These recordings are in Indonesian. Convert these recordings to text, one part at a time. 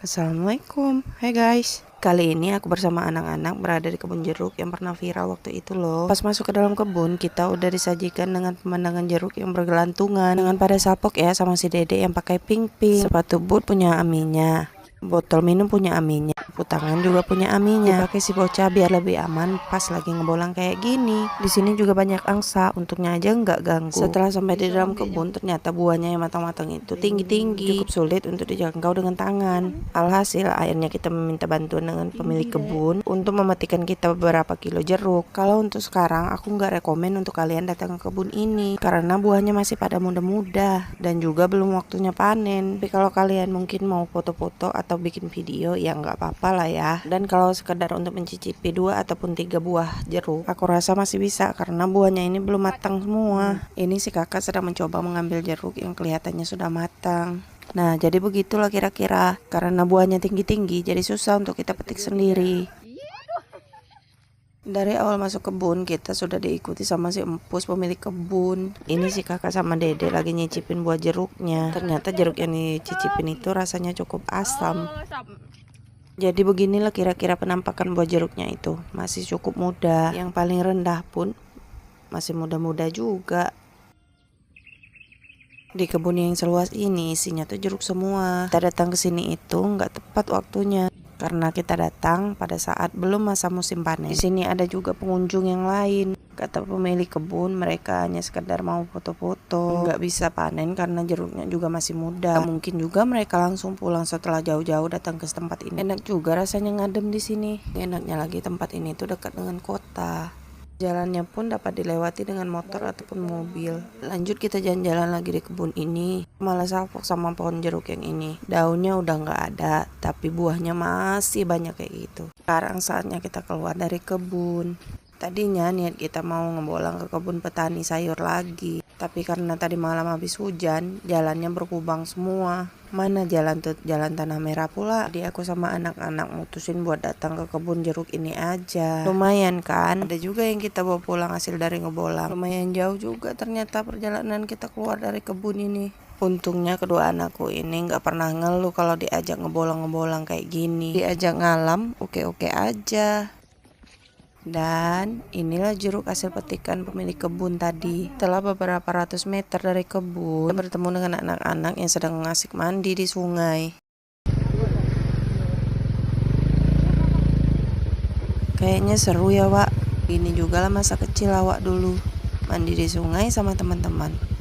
Assalamualaikum, hai guys. Kali ini aku bersama anak-anak berada di kebun jeruk yang pernah viral waktu itu loh. Pas masuk ke dalam kebun, kita udah disajikan dengan pemandangan jeruk yang bergelantungan, dengan pada sapok ya sama si dede yang pakai pink-pink, sepatu boot punya aminya, botol minum punya aminya, sapu tangan juga punya aminya. Dipakai si bocah biar lebih aman pas lagi ngebolang kayak gini. Di sini juga banyak angsa, untungnya aja nggak ganggu. Setelah sampai di dalam kebun, ternyata buahnya yang matang-matang itu tinggi-tinggi, cukup sulit untuk dijangkau dengan tangan. Alhasil akhirnya kita meminta bantuan dengan pemilik kebun untuk memetikan kita beberapa kilo jeruk. Kalau untuk sekarang aku nggak rekomen untuk kalian datang ke kebun ini karena buahnya masih pada muda-muda dan juga belum waktunya panen. Tapi kalau kalian mungkin mau foto-foto atau bikin video ya nggak apa-apa lah ya. Dan kalau sekedar untuk mencicipi 2 ataupun 3 buah jeruk, aku rasa masih bisa karena buahnya ini belum matang semua. Ini si kakak sedang mencoba mengambil jeruk yang kelihatannya sudah matang. Nah, jadi begitulah kira-kira. Karena buahnya tinggi-tinggi, jadi susah untuk kita petik sendiri. Dari awal masuk kebun, kita sudah diikuti sama si empus pemilik kebun. Ini si kakak sama dede lagi nyicipin buah jeruknya. Ternyata jeruk yang dicicipin itu rasanya cukup asam. Jadi beginilah kira-kira penampakan buah jeruknya itu. Masih cukup muda. Yang paling rendah pun masih muda-muda juga. Di kebun yang seluas ini isinya tuh jeruk semua. Kita datang ke sini itu nggak tepat waktunya karena kita datang pada saat belum masa musim panen. Di sini ada juga pengunjung yang lain. Kata pemilik kebun mereka hanya sekedar mau foto-foto, nggak bisa panen karena jeruknya juga masih muda. Mungkin juga mereka langsung pulang setelah jauh-jauh datang ke tempat ini. Enak juga rasanya ngadem di sini. Enaknya lagi tempat ini tuh dekat dengan kota. Jalannya pun dapat dilewati dengan motor ataupun mobil. Lanjut kita jalan-jalan lagi di kebun ini. Malah salpok sama pohon jeruk yang ini. Daunnya udah nggak ada, tapi buahnya masih banyak kayak gitu. Sekarang saatnya kita keluar dari kebun. Tadinya niat kita mau ngebolang ke kebun petani sayur lagi. Tapi karena tadi malam habis hujan, jalannya berkubang semua. Mana jalan tanah merah pula. Jadi aku sama anak-anak mutusin buat datang ke kebun jeruk ini aja. Lumayan kan? Ada juga yang kita bawa pulang hasil dari ngebolang. Lumayan jauh juga ternyata perjalanan kita keluar dari kebun ini. Untungnya kedua anakku ini nggak pernah ngeluh kalau diajak ngebolang-ngebolang kayak gini. Diajak ngalam, oke-oke aja. Dan inilah jeruk hasil petikan pemilik kebun tadi. Setelah beberapa ratus meter dari kebun, kita bertemu dengan anak-anak yang sedang ngasik mandi di sungai. Kayaknya seru ya, Wak. Ini juga lah masa kecil awak dulu. Mandi di sungai sama teman-teman.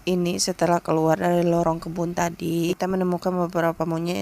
Ini setelah keluar dari lorong kebun tadi, kita menemukan beberapa monyet